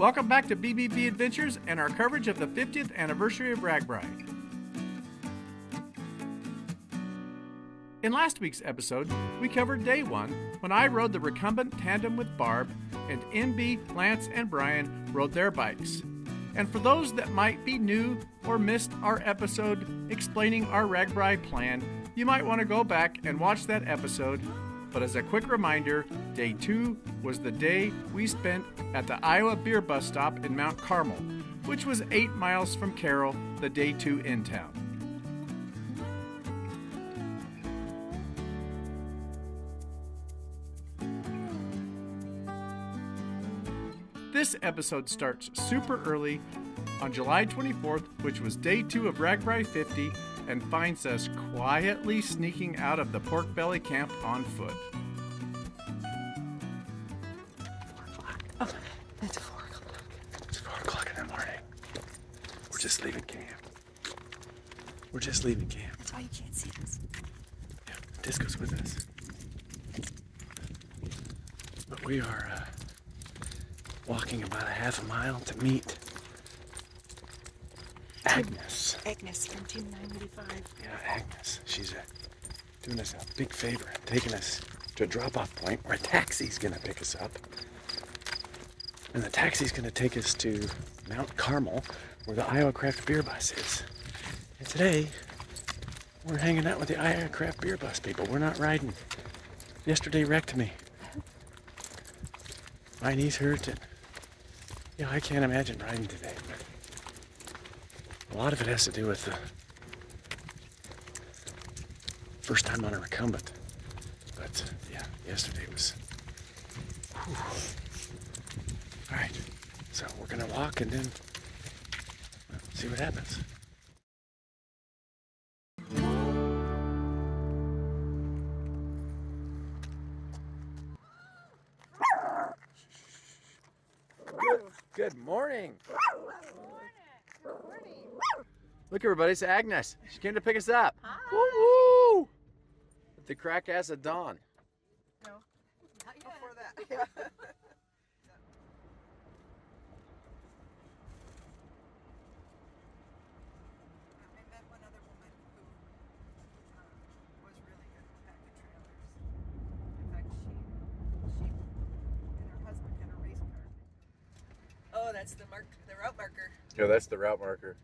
Welcome back to BBB Adventures and our coverage of the 50th anniversary of RAGBRAI. In last week's episode, we covered day one when I rode the recumbent tandem with Barb and MB, Lance, and Brian rode their bikes. And for those that might be new or missed our episode explaining our RAGBRAI plan, you might want to go back and watch that episode. But as a quick reminder, day 2 was the day we spent at the Iowa Beer Bus Stop in Mount Carmel, which was 8 miles from Carroll, the day 2 in town. This episode starts super early on July 24th, which was day 2 of RAGBRAI 50, and finds us quietly sneaking out of the Pork Belly camp on foot. Oh, it's 4 o'clock. It's 4 o'clock in the morning. We're just leaving camp. We're just leaving camp. That's why you can't see us. Yeah, Disco's with us. But we are walking about a half a mile to meet Agnes. Agnes from Team 985. Yeah, Agnes. She's doing us a big favor, taking us to a drop-off point where a taxi's gonna pick us up. And the taxi's gonna take us to Mount Carmel, where the Iowa Craft Beer Bus is. And today, we're hanging out with the Iowa Craft Beer Bus people. We're not riding. Yesterday wrecked me. My knees hurt, and yeah, I can't imagine riding today. But a lot of it has to do with the first time on a recumbent. But yeah, yesterday was. Whew. All right, so we're gonna walk and then see what happens. Good morning. Good morning. Look, everybody, it's Agnes. She came to pick us up. Hi. Woo-woo! At the crack ass of dawn. No, not yet. Before that. I met one other woman who was really good with pack trailers. In fact, she and her husband had a race car. Oh, that's the route marker. Yeah, that's the route marker.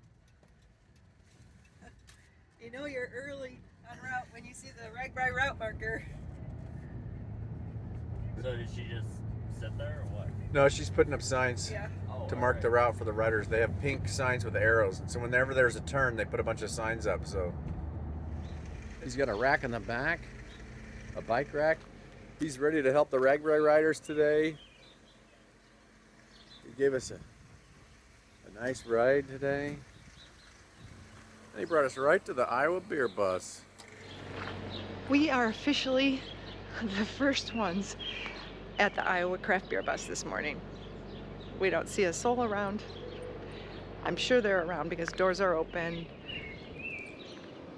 You know you're early on route when you see the RAGBRAI route marker. So did she just sit there or what? No, she's putting up signs Yeah. to mark the route for the riders. They have pink signs with arrows, and so whenever there's a turn, they put a bunch of signs up. So he's got a rack in the back, a bike rack. He's ready to help the RAGBRAI riders today. He gave us a nice ride today. And he brought us right to the Iowa Beer Bus. We are officially the first ones at the Iowa Craft Beer Bus this morning. We don't see a soul around. I'm sure they're around because doors are open.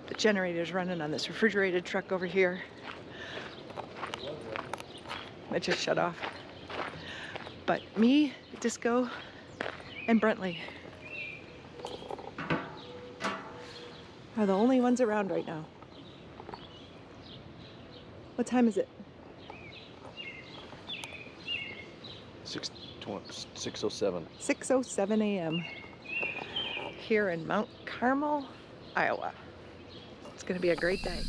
The generator's running on this refrigerated truck over here. It just shut off. But me, Disco, and Brentley are the only ones around right now. What time is it? 6:07. 6:07 a.m. here in Mount Carmel, Iowa. It's going to be a great day.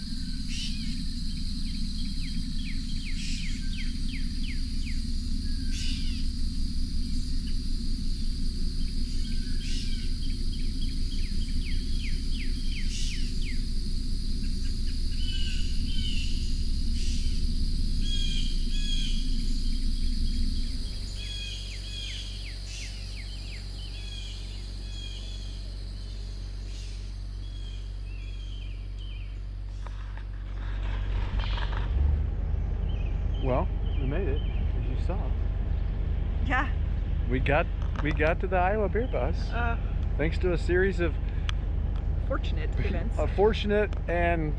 Well, we made it, as you saw. Yeah. We got to the Iowa Beer Bus thanks to a series of Fortunate events. fortunate and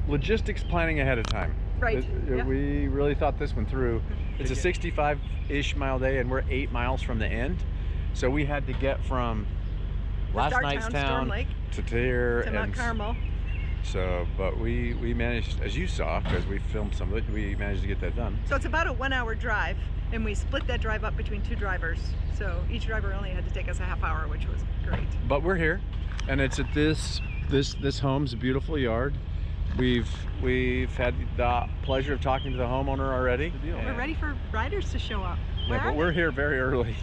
logistics planning ahead of time. Right. Yeah. We really thought this one through. It's a 65-ish mile day, and we're 8 miles from the end. So we had to get from last Start night's Storm town Lake to here. to Mount and Carmel. So, but we managed, as you saw, because we filmed some of it, we managed to get that done. So it's about a 1 hour drive, and we split that drive up between 2 drivers. So each driver only had to take us a half hour, which was great. But we're here, and it's at this home's a beautiful yard. We've had the pleasure of talking to the homeowner already. We're ready for riders to show up. Yeah, but we're here very early.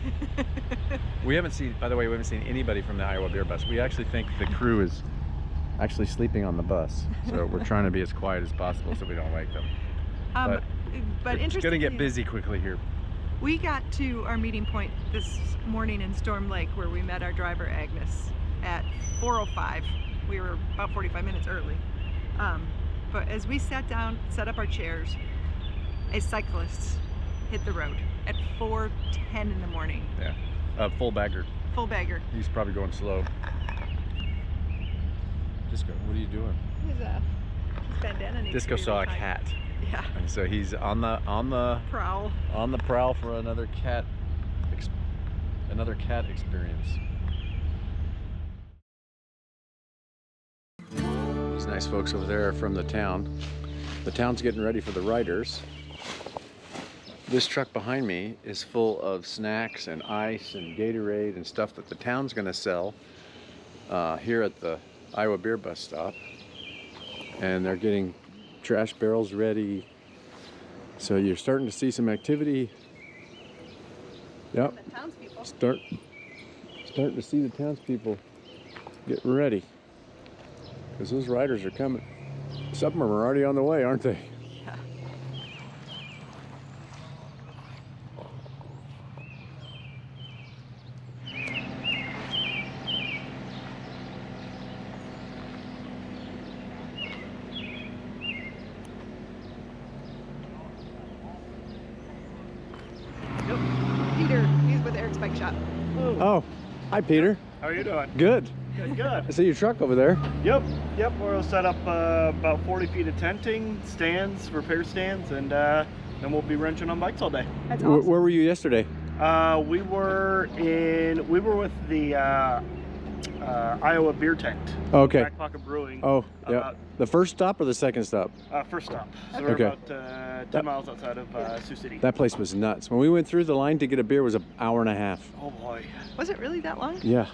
We haven't seen, by the way, we haven't seen anybody from the Iowa Beer Bus. We actually think the crew is actually sleeping on the bus. So we're trying to be as quiet as possible so we don't wake them. But it's going to get busy quickly here. We got to our meeting point this morning in Storm Lake where we met our driver Agnes at 4:05. We were about 45 minutes early. But as we sat down, set up our chairs, a cyclist hit the road at 4:10 in the morning. Yeah, full bagger. Full bagger. He's probably going slow. Disco, what are you doing? His bandana needs Disco to be saw a retied. cat. Yeah. And so he's on the Prowl. for another cat experience. These nice folks over there are from the town. The town's getting ready for the riders. This truck behind me is full of snacks and ice and Gatorade and stuff that the town's going to sell here at the Iowa Beer Bus stop. And they're getting trash barrels ready. So you're starting to see some activity. Yep. The townspeople. Starting to see the townspeople get ready. Because those riders are coming. Some of them are already on the way, aren't they? Yeah. Nope. Peter, he's with Eric's Bike Shop. Oh, hi Peter. How are you doing? Good. Good, good. I see your truck over there. Yep. We'll set up about 40 feet of tenting, stands, repair stands, and then we'll be wrenching on bikes all day. That's awesome. Where were you yesterday? We were with the Iowa Beer Tent. Okay. Back Pocket Brewing. Oh, yeah. The first stop or the second stop? First stop. So we're Okay. about 10 miles outside of Sioux City. That place was nuts. When we went through, the line to get a beer was an hour and a half. Oh boy. Was it really that long? Yeah.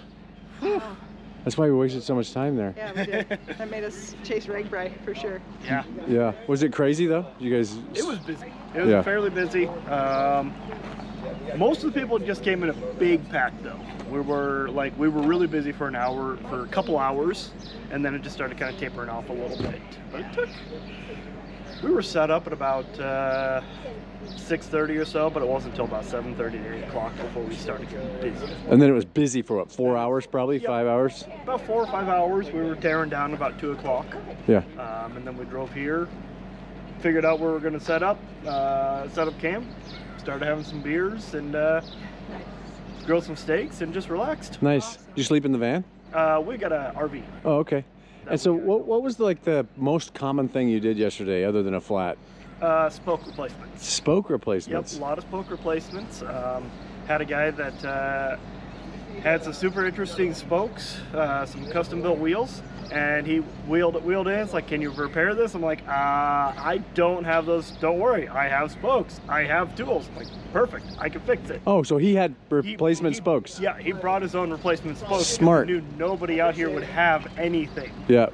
Wow. That's why we wasted so much time there. Yeah, we did. That made us chase RAGBRAI for sure. Yeah. Yeah. Was it crazy though? You guys? It was busy. It was Yeah. fairly busy. Most of the people just came in a big pack though. We were really busy for a couple hours, and then it just started kind of tapering off a little bit. But we were set up at about 6:30 or so, but it wasn't until about 7:30 to 8 o'clock before we started getting busy. And then it was busy for what, 4 hours probably? Yep. 5 hours? About 4 or 5 hours. We were tearing down about 2 o'clock. Yeah. And then we drove here, figured out where we were going to set up camp, started having some beers, and grilled some steaks, and just relaxed. Nice. Awesome. Did you sleep in the van? We got an RV. Oh, okay. And so what was the most common thing you did yesterday other than a flat? Spoke replacements. Spoke Yep, replacements? a lot of spoke replacements. Had a guy that had some super interesting spokes, some custom built wheels, and he wheeled in. It's like, can you repair this? I'm like, I don't have those. Don't worry, I have spokes. I have tools. I'm like, perfect, I can fix it. Oh, so he had He- replacement he- spokes? Yeah, he brought his own replacement spokes. 'cause Smart. He knew nobody out here would have anything. Yeah.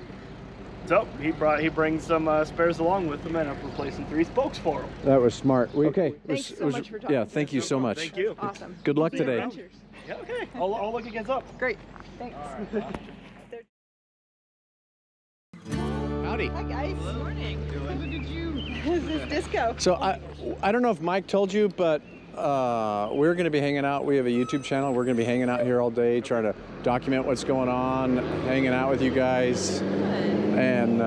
So he brings some spares along with him, and I'm replacing 3 spokes for him. That was smart. Okay. Thanks so much for talking Yeah, to thank us. you so much. Thank you. Awesome. Good luck BBB today. Adventures. Yeah, okay. I'll look against up. Great. Thanks. Howdy. Hi guys. Good morning. Look at you. This is Disco. So I don't know if Mike told you, but we're going to be hanging out. We have a YouTube channel. We're going to be hanging out here all day, trying to document what's going on, hanging out with you guys. And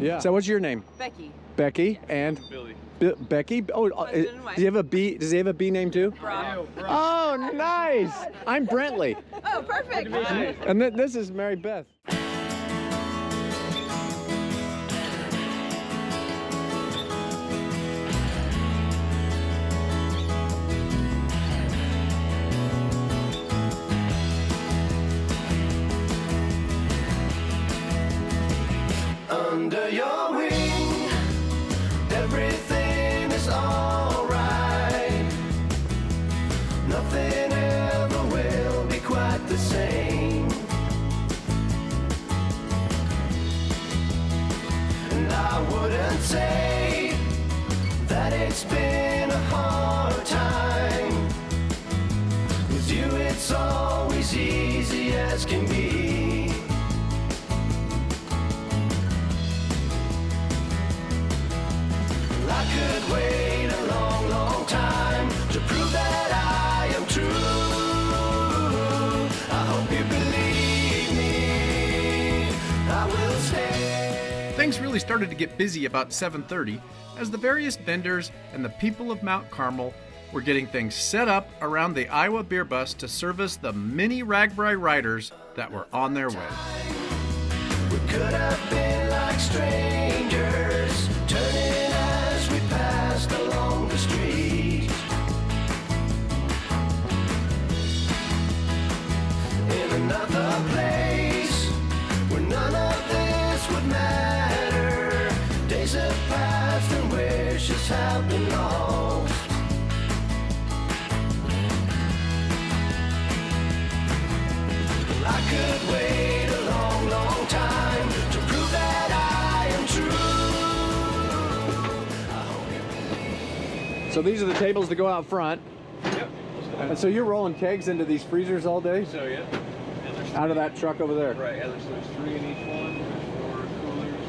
yeah. So what's your name? Becky. Becky and Billy. Becky. Oh, Husband and wife. does he have a B? Does he have a B name too? Rob. Oh, nice. I'm Brentley, Oh, perfect. and this is Mary Beth. under your wing. Everything is alright. Nothing ever will be quite the same. And I wouldn't say that it's been a hard time. With you it's always easy as can be. I could wait a long, long time to prove that I am true. I hope you believe me, I will stay. Things really started to get busy about 7:30 as the various vendors and the people of Mount Carmel were getting things set up around the Iowa beer bus to service the many RAGBRAI riders that were on their way. We could have been like strangers, turning as we passed along the street. In another place where none of this would matter. Days have passed and wishes have been lost. I could wait a long, long time to prove that I am true. So these are the tables that go out front. Yep. And so you're rolling kegs into these freezers all day? So yeah. Out of that truck over there? Right, there's 3 in each one. There's 4 coolers.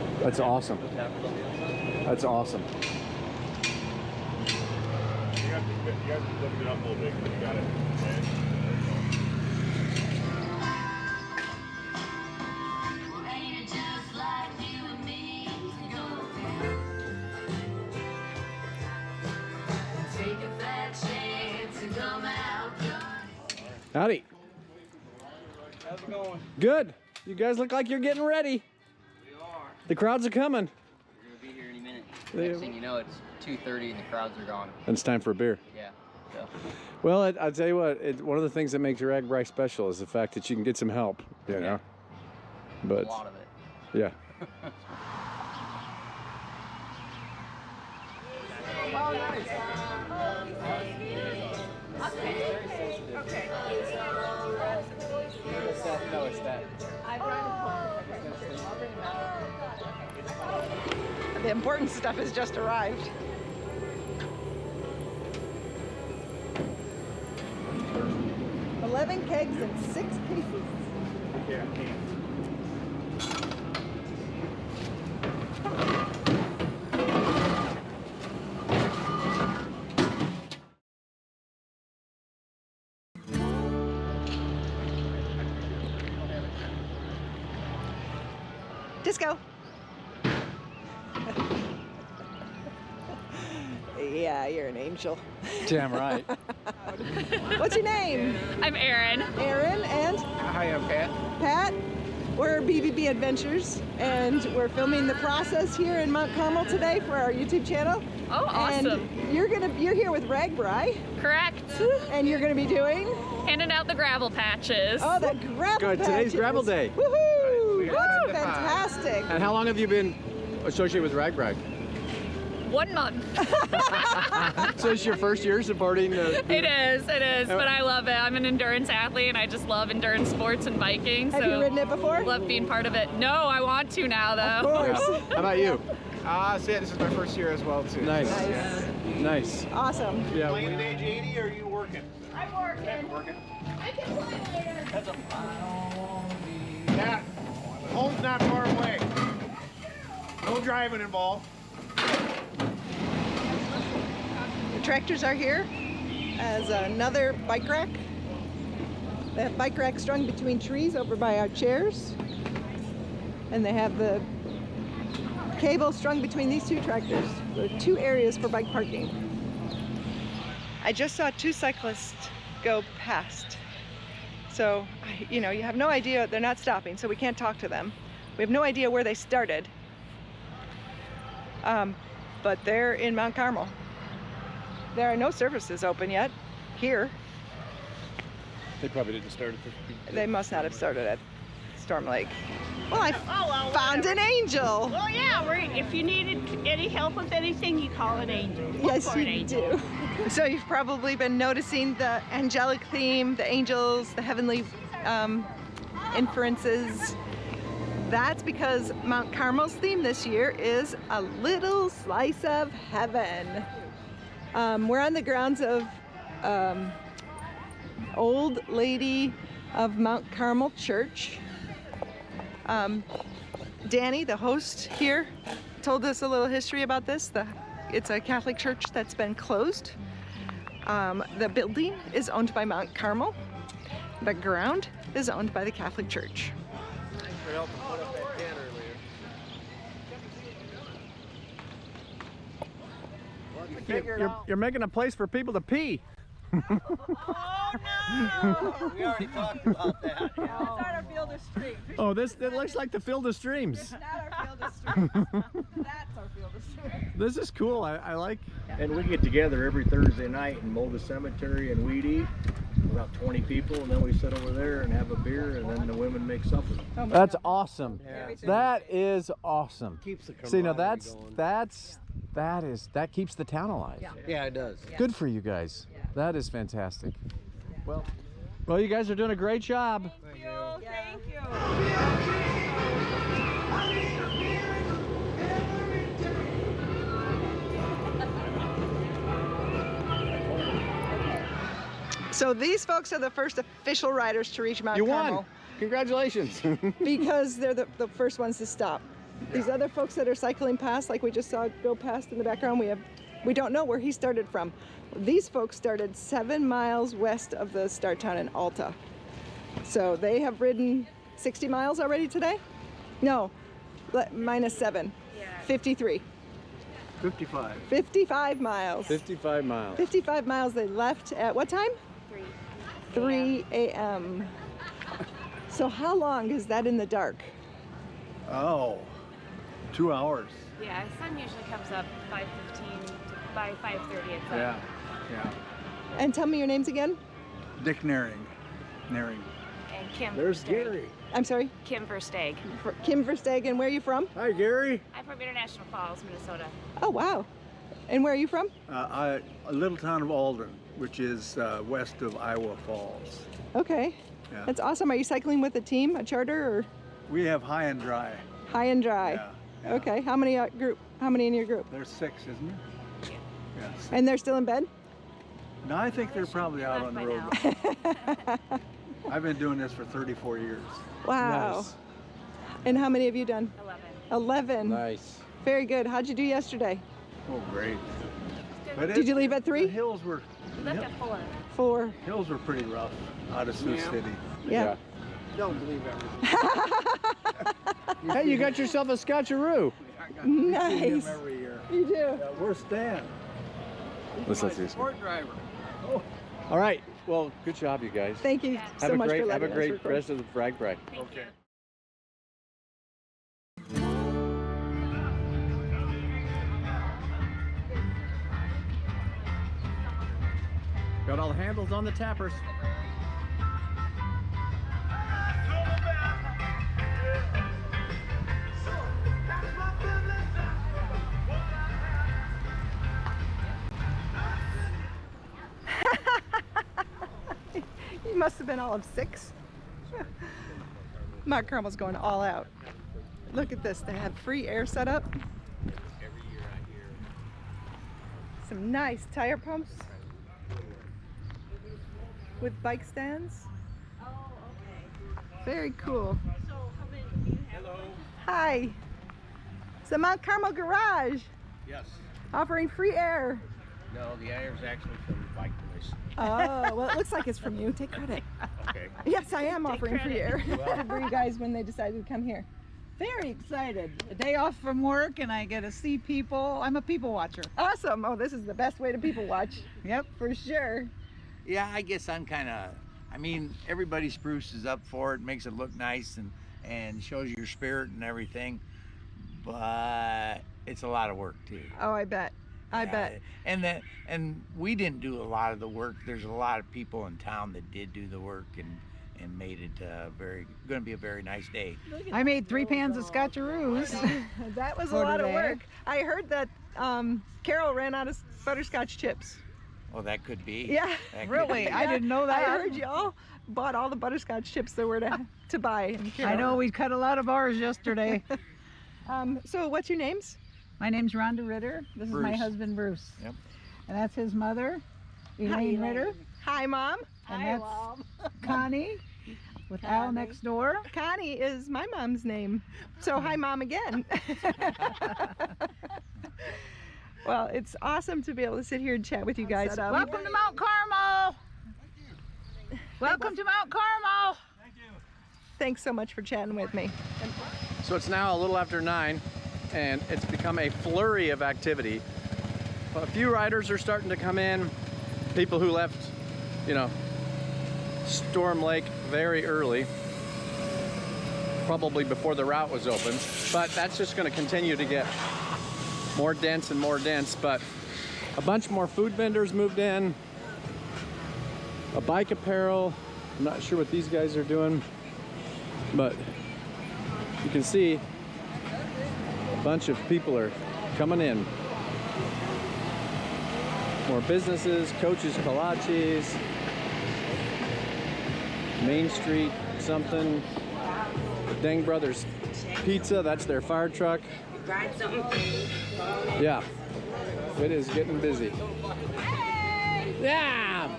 And That's awesome. the tappers on the outside. That's awesome. You have to lift it up a little bit because you got it. Howdy. How's it going? Good. You guys look like you're getting ready. We are. The crowds are coming. We're gonna be here any minute. They- Next thing you know, it's 2:30 and the crowds are gone. And it's time for a beer. Yeah. So Well, I'll tell you what, one of the things that makes RAGBRAI special is the fact that you can get some help, you know. But a lot of it. yeah. No, it's that. The important stuff has just arrived. $11 kegs and 6 cases. Disco. Yeah, you're an angel. Damn right. What's your name? I'm Erin. Aaron and Hi, I'm Pat. Pat. We're BBB Adventures, and we're filming the process here in Mount Carmel today for our YouTube channel. Oh, awesome. And you're here with RAGBRAI, Correct. and you're gonna be doing Handing out the gravel patches. the gravel Good, today's patches. gravel day. Woohoo! That's fantastic. And how long have you been associated with RAGBRAI? 1 month. So it's your first year supporting the... It is, but I love it. I'm an endurance athlete and I just love endurance sports and biking. Have you ridden it before? Love being part of it. No, I want to now though. Of course. How about you? So yeah, this is my first year as well too. Nice. Nice. Nice. Awesome. Yeah. Playing at age 80 or are you working? I'm working. Working? I can play later. Yeah. Home's not far away. No driving involved. The tractors are here as another bike rack. They have bike racks strung between trees over by our chairs. And they have the cable strung between these 2 tractors. There are 2 areas for bike parking. I just saw 2 cyclists go past. So, you know, you have no idea, they're not stopping, so we can't talk to them. We have no idea where they started. But they're in Mount Carmel. There are no services open yet here. They probably didn't start at They must not have started at Storm Lake? Well, I found an angel. Well, yeah, if you needed any help with anything, you call an angel. Yes, you do. So you've probably been noticing the angelic theme, the angels, the heavenly inferences. That's because Mount Carmel's theme this year is a little slice of heaven. We're on the grounds of Old Lady of Mount Carmel Church. Danny, the host here, told us a little history about this. It's a Catholic church that's been closed. The building is owned by Mount Carmel. The ground is owned by the Catholic Church. Thanks for helping put up that tent earlier. You're making a place for people to pee. Oh, no! We already talked about that. It's not our field of streams. Oh, it looks like the field of streams. It's not our field of streams. That's our field of streams. This is cool. I like. And we get together every Thursday night and mow the cemetery and weed eat. About 20 people, and then we sit over there and have a beer, and then the women make supper. That's awesome. Yeah. That is awesome. Keeps the See, now camaraderie going. that keeps the town alive. Yeah, it does. Good for you guys. That is fantastic. Well, you guys are doing a great job. Thank you. So these folks are the first official riders to reach Mount Carmel. won. Congratulations. Because they're the first ones to stop. These other folks that are cycling past, like we just saw go past in the background, we don't know where he started from. These folks started 7 miles west of the start town in Alta. So they have ridden 60 miles already today? No, -7. 53. 55. 55 miles. 55 miles. 55 miles they left at what time? 3 a.m. So how long is that in the dark? Oh, 2 hours. Yeah, sun usually comes up 5:15 by 5:30. It's Yeah. And tell me your names again. Dick Naring. And Kim. There's Versteeg. Gary. I'm sorry? Kim Versteeg. Kim Verstegen. Where are you from? Hi, Gary. I'm from International Falls, Minnesota. Oh, wow. And where are you from? A little town of Alden, which is west of Iowa Falls. Okay. Yeah. That's awesome. Are you cycling with a team, a charter, or We have high and dry. high and dry? Yeah. Okay. How many How many in your group? There's 6, isn't there? Yes. And they're still in bed? No, I think they're probably out on the road. I've been doing this for 34 years. Wow. Nice. And how many have you done? 11. Nice. Very good. How'd you do yesterday? Oh, great. But Did you leave at 3? The hills were We left at 4. 4. hills were pretty rough out of Sioux City. Yeah. Don't believe everything. Hey, you got yourself a Scotcheroo. Nice. See him every year. You do. Yeah, where's Stan? Let's see this. Sport driver. All right. Well, good job, you guys. Thank you Have so a much great for letting us record. rest of the RAGBRAI. Okay. Got all the handles on the tappers. You must have been all of 6. Mount Carmel's going all out. Look at this. They have free air set up. Some nice tire pumps with bike stands. Very cool. Hi. It's the Mount Carmel Garage Yes. offering free air. No, the air is actually from the bike police. Oh, well, it looks like it's from you. Take credit. Okay. Yes, I am offering free air. Well- For you guys when they decided to come here. Very excited. A day off from work and I get to see people. I'm a people watcher. Awesome. Oh, this is the best way to people watch. Yep. For sure. Yeah, I guess I'm kind of, I mean, everybody spruces up for it, makes it look nice and shows your spirit and everything, but it's a lot of work too. Oh, I bet. I bet. And we didn't do a lot of the work. There's a lot of people in town that did do the work, and and made it going to be a very nice day. I made 3 pans of scotcheroos. That was a For lot of today. work. I heard that Carol ran out of butterscotch chips. Oh, that could be. Yeah. That could Really? be. I didn't know that. I heard y'all bought all the butterscotch chips there were to buy. in I Carol. know we cut a lot of ours yesterday. So what's your names? My name's Rhonda Ritter. This is my Bruce. husband, Bruce. Yep. And that's his mother, Elaine Ritter. Hi, Mom. And that's Connie with Al next door. Connie is my mom's name. So hi, Mom, again. Well, it's awesome to be able to sit here and chat with you guys. Welcome to Mount Carmel. Welcome to Mount Carmel. Thanks so much for chatting with me. So it's now a little after 9, and it's become a flurry of activity. A few riders are starting to come in. People who left, you know, Storm Lake very early, probably before the route was open. But that's just going to continue to get more dense and more dense. But a bunch more food vendors moved in, a bike apparel. I'm not sure what these guys are doing, but you can see a bunch of people are coming in. More businesses, Coach's Kolaches, Main Street something, Dang Brothers Pizza, that's their fire truck. Yeah, it is getting busy. Yeah!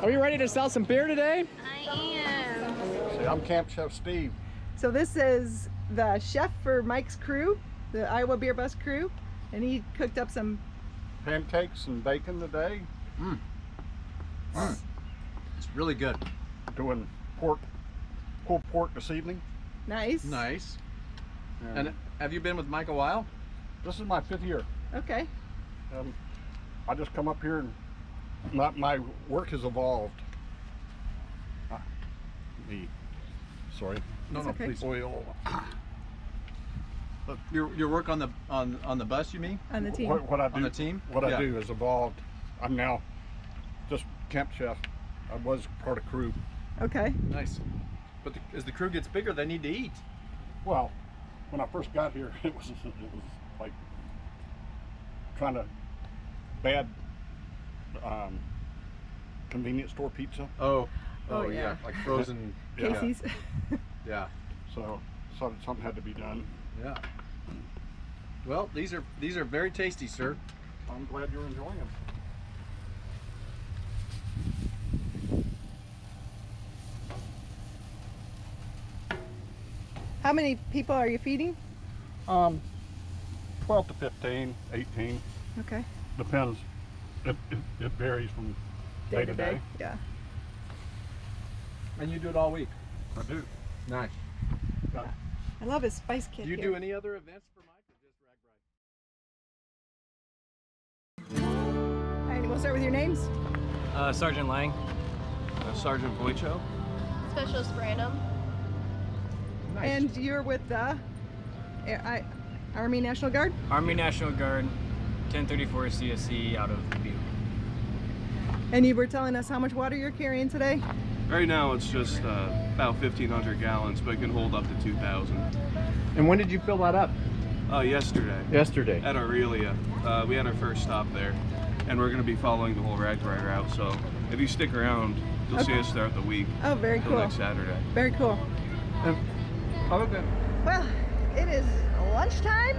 Are you ready to sell some beer today? I am. See, I'm Camp Chef Steve. So this is the chef for Mike's crew, the Iowa Beer Bus crew, and he cooked up some Pancakes and bacon today. It's really good. Doing pulled pork this evening. nice. Nice. And have you been with Mike a while? This is my 5th year. Okay. I just come up here and my work has evolved. Sorry. No, It's okay. please. Oil. Your work on the bus, you mean? On the team. What I do, On the team? What Yeah. I do has evolved. I'm now just camp chef. I was part of crew. Okay. Nice. But as the crew gets bigger, they need to eat. Well, when I first got here, it was like trying to bad convenience store pizza. Oh Oh, yeah. yeah. Like frozen. Casey's. Yeah. So something had to be done. Yeah. Well, these are very tasty, sir. I'm glad you're enjoying them. How many people are you feeding? 12 to 15, 18. Okay. Depends. It varies from day to day. Yeah. And you do it all week. I do. Nice. I love his spice kit. Do you here. do any other events for Mike or just RAGBRAI? All right, we'll start with your names. Sergeant Lang. Sergeant Boycho. Specialist Brandon. Nice. And you're with the Army National Guard? Army National Guard, 1034 CSC out of Butte. And you were telling us how much water you're carrying today? Right now it's just about 1,500 gallons, but it can hold up to 2,000. And when did you fill that up? Yesterday. Yesterday. At Aurelia. We had our first stop there, and we're going to be following the whole RAGBRAI route, so if you stick around, you'll see us throughout the week. Oh, very till cool. next Saturday. Very cool. Well, it is lunchtime,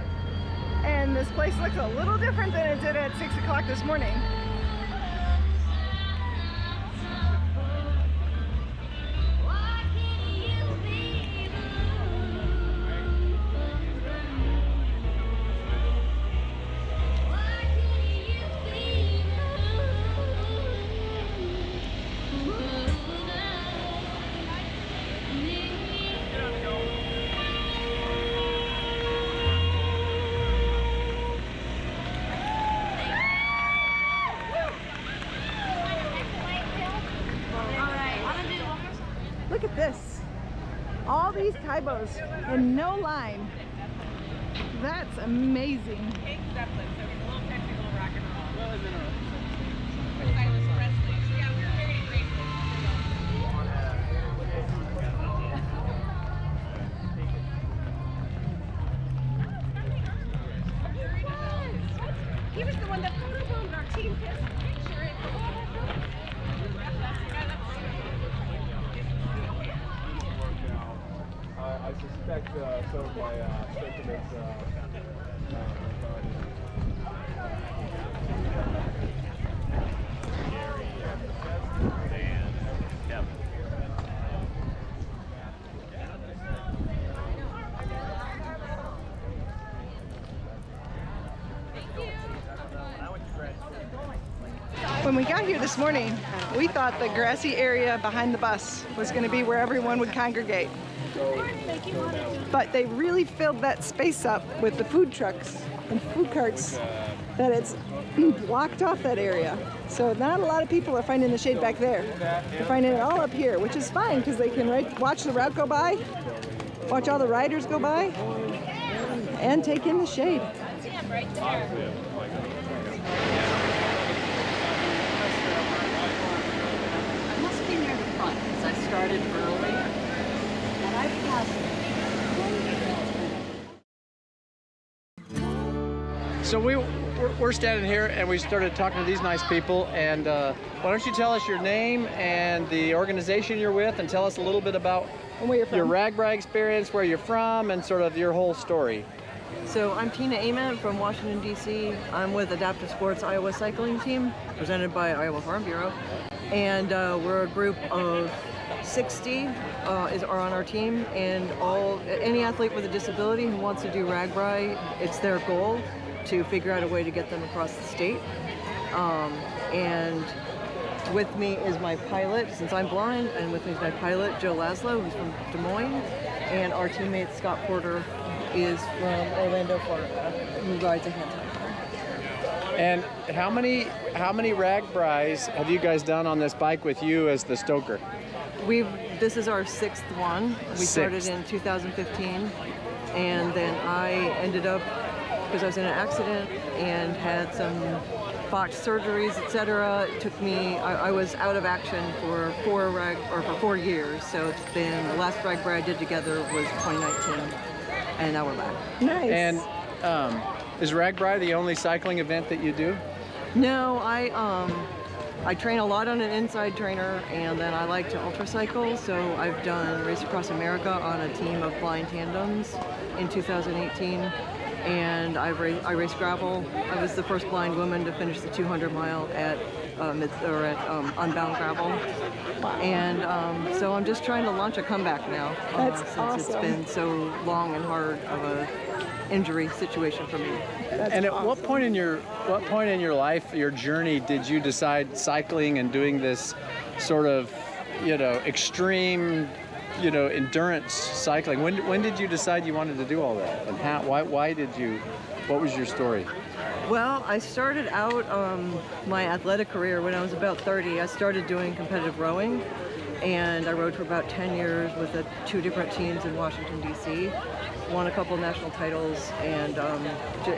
and this place looks a little different than it did at 6 o'clock this morning. Look at this. All these Taibos and no line. That's amazing. I suspect some of my sentiments When we got here this morning, we thought the grassy area behind the bus was going to be where everyone would congregate. But they really filled that space up with the food trucks and food carts that it's blocked off that area. So not a lot of people are finding the shade back there. They're finding it all up here, which is fine because they can watch the route go by, watch all the riders go by, and take in the shade. I started early, and I passed. So we're standing here and we started talking to these nice people, and why don't you tell us your name and the organization you're with, and tell us a little bit about your RAGBRAI experience, where you're from, and sort of your whole story. So I'm Tina Ament from Washington, D.C. I'm with Adaptive Sports Iowa Cycling Team, presented by Iowa Farm Bureau. And we're a group of 60 are on our team, and any athlete with a disability who wants to do RAGBRAI, it's their goal to figure out a way to get them across the state. And with me is my pilot, since I'm blind, and with me is my pilot, Joe Laszlo, who's from Des Moines, and our teammate, Scott Porter, is from Orlando, Florida, who rides a hand tie. And how many RAGBRAIs have you guys done on this bike with you as the stoker? This is our sixth one. We started in 2015, and then I ended up, because I was in an accident and had some botched surgeries, etc. It took me, I was out of action for 4 years. So it's been, the last RAGBRAI I did together was 2019, and now we're back. Nice. And is RAGBRAI the only cycling event that you do? No, I train a lot on an inside trainer, and then I like to ultracycle. So I've done Race Across America on a team of blind tandems in 2018, and I raced gravel. I was the first blind woman to finish the 200 mile at Unbound Gravel. And so I'm just trying to launch a comeback now. Since awesome. It's been so long and hard of a injury situation for me. And at what point in your life, your journey, did you decide cycling and doing this sort of, extreme, endurance cycling? When did you decide you wanted to do all that? And how? Why did you? What was your story? Well, I started out my athletic career when I was about 30. I started doing competitive rowing, and I rowed for about 10 years with 2 different teams in Washington, D.C. Won a couple national titles, and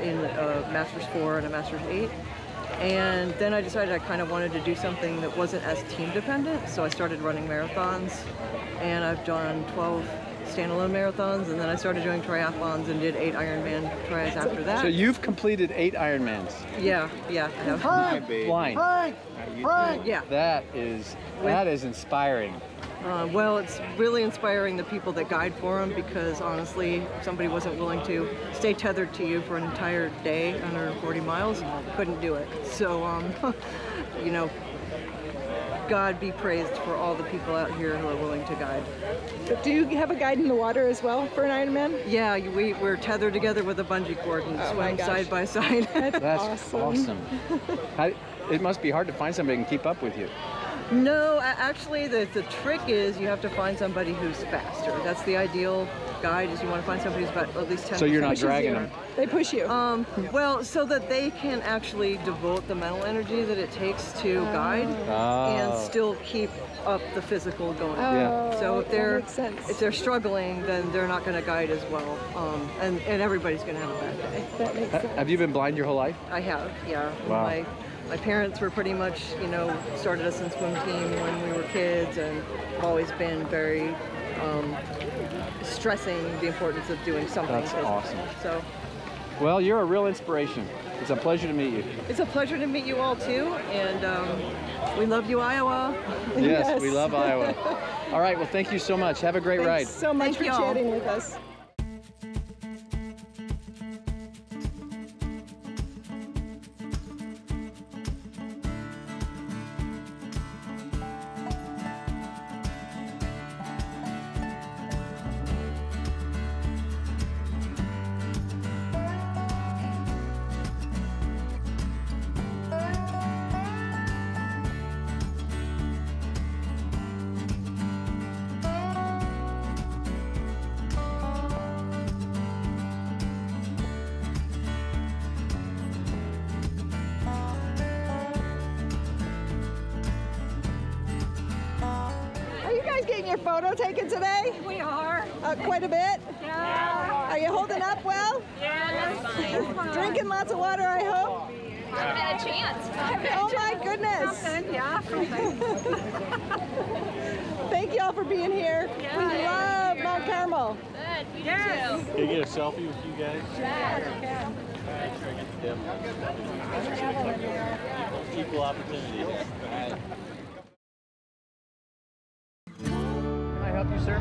in a Masters 4 and a Masters 8. And then I decided I kind of wanted to do something that wasn't as team dependent, so I started running marathons, and I've done 12 standalone marathons, and then I started doing triathlons and did 8 Ironman tries after that. So you've completed 8 Ironmans. Yeah, I have. Blind. Frank! Yeah. That is inspiring. Well, it's really inspiring the people that guide for them, because honestly, if somebody wasn't willing to stay tethered to you for an entire day, 140 miles, couldn't do it. So, God be praised for all the people out here who are willing to guide. But do you have a guide in the water as well for an Ironman? Yeah, we're tethered together with a bungee cord and swim side by side. That's awesome. It must be hard to find somebody who can keep up with you. No, actually, the trick is you have to find somebody who's faster. That's the ideal guide, is you want to find somebody who's about at least 10. So you're not dragging them? They push you. Well, so that they can actually devote the mental energy that it takes to guide and still keep up the physical going. So if they're struggling, then they're not going to guide as well, and everybody's going to have a bad day. That makes sense. Have you been blind your whole life? I have, yeah. Wow. My parents were pretty much, started us in swim team when we were kids, and have always been very stressing the importance of doing something. That's awesome. So, well, you're a real inspiration. It's a pleasure to meet you. It's a pleasure to meet you all too, and we love you, Iowa. Yes, we love Iowa. All right, well, thank you so much. Have a great ride. Thanks so much for chatting with us. Are you guys getting your photo taken today? We are. Quite a bit? Yeah. Are you holding up well? Yeah, that's fine. Drinking lots of water, I hope? Haven't had a chance. Oh my goodness. Something, yeah, something. Thank you all for being here. Yeah. We love Mount Carmel. Good. We Yes. do too. Can you get a selfie with you guys? Yeah. Equal opportunity. Can I help you, sir?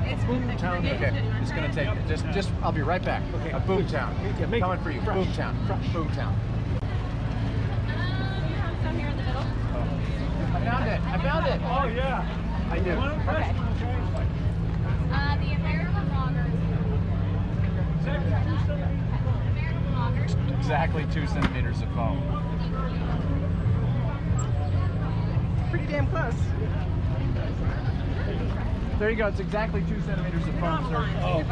It's Boomtown. Okay, it's gonna take. Just. I'll be right back. Okay. Boomtown. Coming for you. Boomtown. Boomtown. Some here in the middle. I found it. I found it. Oh, yeah. I do. Okay. The American loggers. American loggers. Exactly 2 centimeters of foam. Pretty damn close. There you go. It's exactly 2 centimeters of foam, sir. Oh,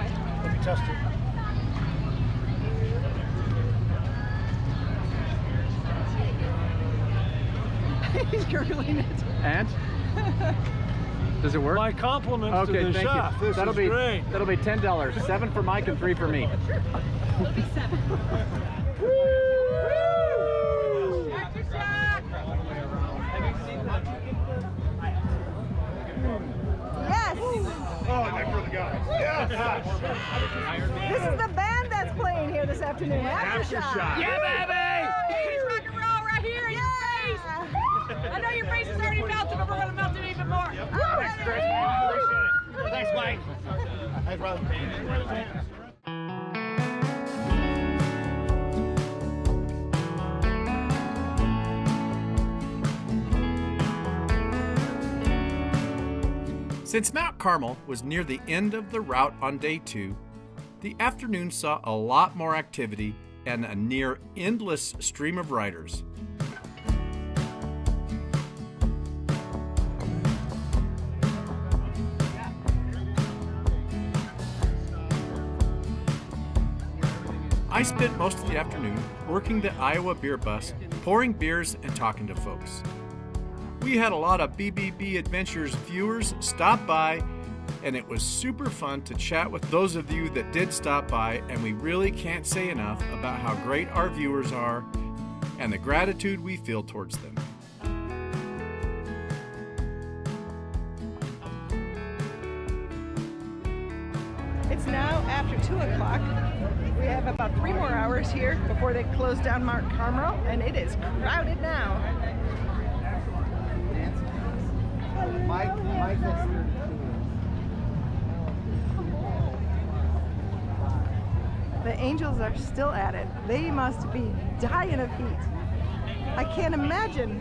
let me test it. He's gurgling it. And? Does it work? My compliments to the thank chef. you. This that'll is be great. That'll be $10. 7 for Mike and 3 for me. It'll be 7. Yes! Oh, and for the guys. Yes! This is the band that's playing here this afternoon. Aftershock. Yeah, baby! He's rock and roll right here in your face. I know your face is already melted, but we're going to melt it even more. Thanks, Chris. Appreciate it. Thanks, Mike. Hey, brother. Since Mount Carmel was near the end of the route on day 2, the afternoon saw a lot more activity and a near endless stream of riders. I spent most of the afternoon working the Iowa beer bus, pouring beers and talking to folks. We had a lot of BBB Adventures viewers stop by, and it was super fun to chat with those of you that did stop by, and we really can't say enough about how great our viewers are and the gratitude we feel towards them. It's now after 2 o'clock. We have about 3 more hours here before they close down Mount Carmel, and it is crowded now. The Angels are still at it. They must be dying of heat. I can't imagine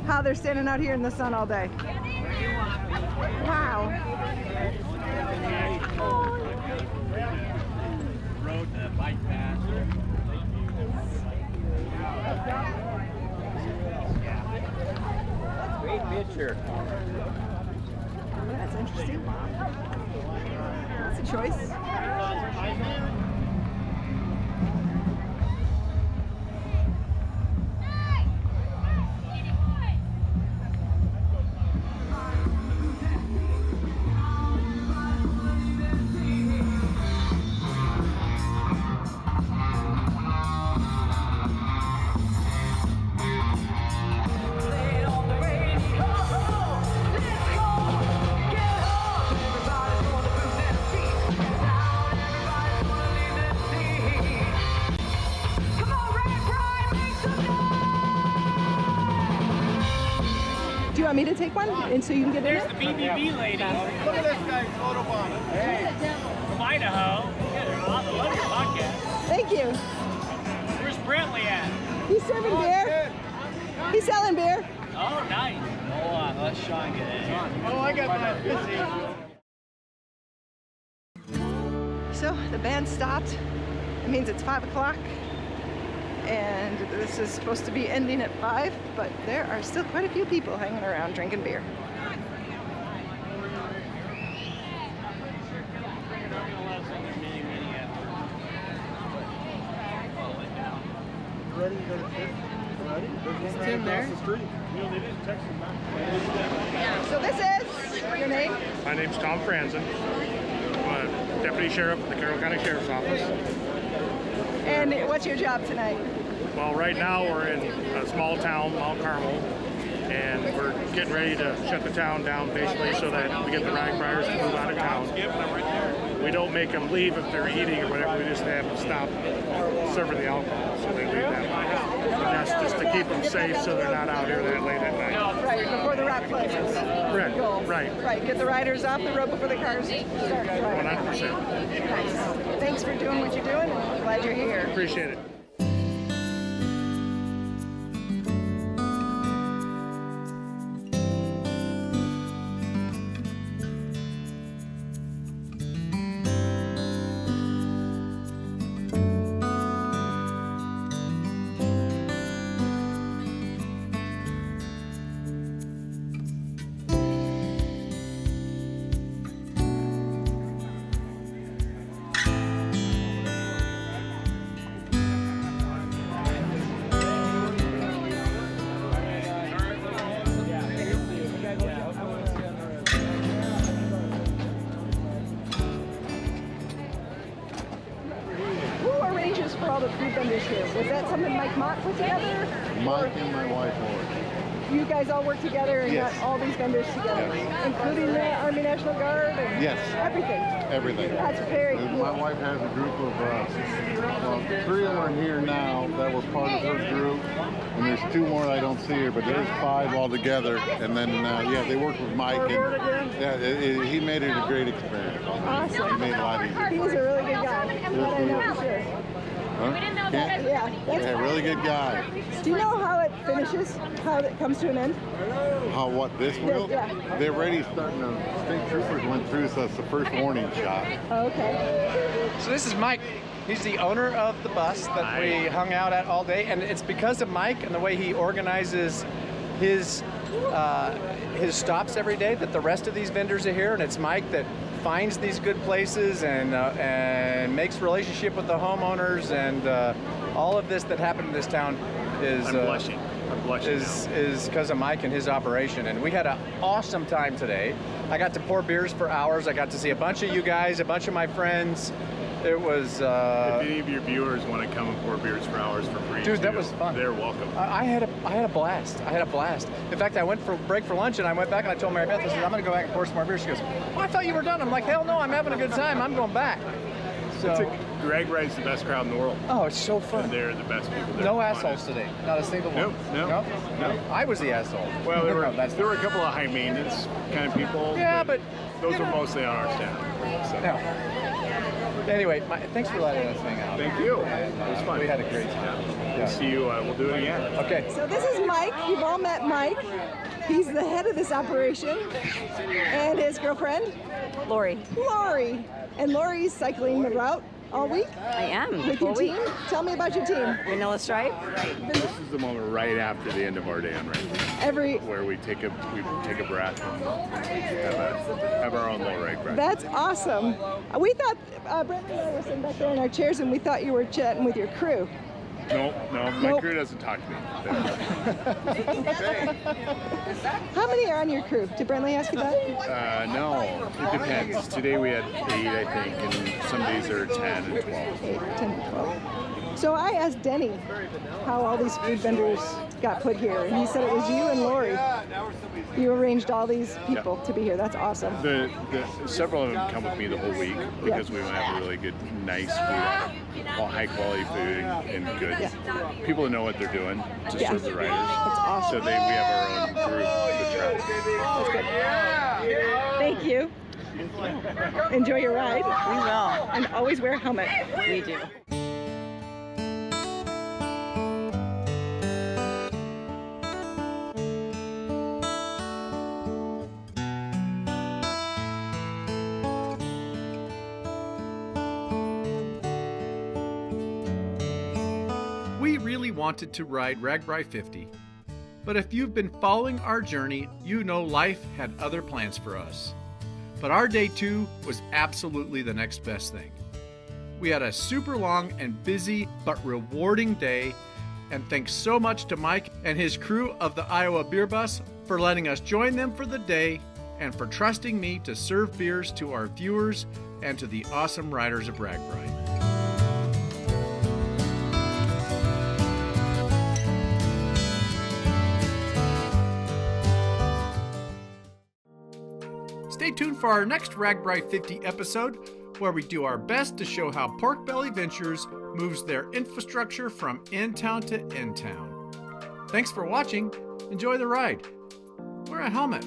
how they're standing out here in the sun all day. Wow. Road to bike path. Great picture. That's interesting. That's a choice. Everybody on the booth and feet. me to take one, and so you can get in There's it? the BBB lady. Look at this guy's photo bomb. Hey. From Idaho. Yeah, there's a lot of other podcasts. Thank you. Where's Brantley at? He's serving beer. He's selling beer. Oh, nice. Hold on, let Sean get in. Oh, I got my So the band stopped. It means it's 5 o'clock. And this is supposed to be ending at 5, but there are still quite a few people hanging around drinking beer. Ready to go to church? Ready? There's one Tim there? across the street. You know, they didn't text him back. So this is your name? My name's Tom Franzen. I'm a deputy sheriff at the Carroll County Sheriff's Office. And what's your job tonight? Well, right now we're in a small town, Mount Carmel, and we're getting ready to shut the town down basically so that we get the RAGBRAIers to move out of town. We don't make them leave if they're eating or whatever, we just have them stop serving the alcohol, so they leave that. And that's just to keep them safe so they're not out here that late at night. Right, before the rock closes. Correct, right. Right, get the riders off the road before the cars start driving. 100%. Nice. Thanks for doing what you're doing, and glad you're here. Appreciate it. For all the food vendors here. Was that something Mike Mott put together? Mike and my wife Lori. You guys all work together and Yes. got all these vendors together, Yes. including the Army National Guard and Yes. everything. Everything. That's very cool. My wife has a group of, well, 3 of them are here now that were part of her group, and there's 2 more I don't see here, but there's 5 altogether. And then, yeah, they work with Mike, and yeah, he made it a great experience. Awesome. He made it a lot easier. He's a really good guy. That I know for sure. Huh? Yeah, Yeah, really good guy. Do you know how it finishes? How it comes to an end? How, what, this will? Yeah. They're already starting to, state troopers went through, so that's the first warning shot. Okay. So this is Mike. He's the owner of the bus that we hung out at all day, and it's because of Mike and the way he organizes his stops every day that the rest of these vendors are here, and it's Mike that finds these good places and makes relationship with the homeowners, and all of this that happened in this town is I'm blushing. I'm blushing is because of Mike and his operation. And we had an awesome time today. I got to pour beers for hours. I got to see a bunch of you guys, a bunch of my friends. It was. If any of your viewers want to come and pour beers for hours for free, dude, that was fun. They're welcome. I had a blast. I had a blast. In fact, I went for break for lunch and I went back and I told Mary Beth, I said, I'm going to go back and pour some more beers. She goes, oh, I thought you were done. I'm like, hell no, I'm having a good time. I'm going back. So. RAGBRAI is the best crowd in the world. Oh, it's so fun. And they're the best people there. No assholes today. Not a single one. No. I was the asshole. Well, there were a couple of high maintenance kind of people. Yeah, but those were mostly on our staff. So. Yeah. Anyway, thanks for letting us hang out. Thank you. And, it was fun. We had a great time. We'll see you. We'll do it again. Okay. So this is Mike. You've all met Mike. He's the head of this operation. And his girlfriend? Lori. Lori. And Lori's cycling the route all week? I am. With your team? Tell me about your team. Vanilla Stripe. This is the moment right after the end of our day on RAGBRAI. Where we take a breath and have our own little RAGBRAI. That's awesome. We thought, Brent and I were sitting back there in our chairs and we thought you were chatting with your crew. No, my crew doesn't talk to me. How many are on your crew? Did Brentley ask you that? No, it depends. Today we had 8, I think, and some days there are 10 and 12. 8, 10, 12. So I asked Denny how all these food vendors got put here, and he said it was you and Lori. you arranged all these people to be here. That's awesome. Several of them come with me the whole week because we want to have really good, nice food, all high quality food and good people that know what they're doing to serve the riders. That's awesome. So we have our own group to travel. That's good. Thank you. Enjoy your ride. We will. And always wear a helmet. We do. We really wanted to ride RAGBRAI 50, but if you've been following our journey, you know life had other plans for us. But our day 2 was absolutely the next best thing. We had a super long and busy but rewarding day, and thanks so much to Mike and his crew of the Iowa Beer Bus for letting us join them for the day and for trusting me to serve beers to our viewers and to the awesome riders of RAGBRAI. Stay tuned for our next RAGBRAI 50 episode, where we do our best to show how Pork Belly Ventures moves their infrastructure from in-town to in-town. Thanks for watching. Enjoy the ride. Wear a helmet.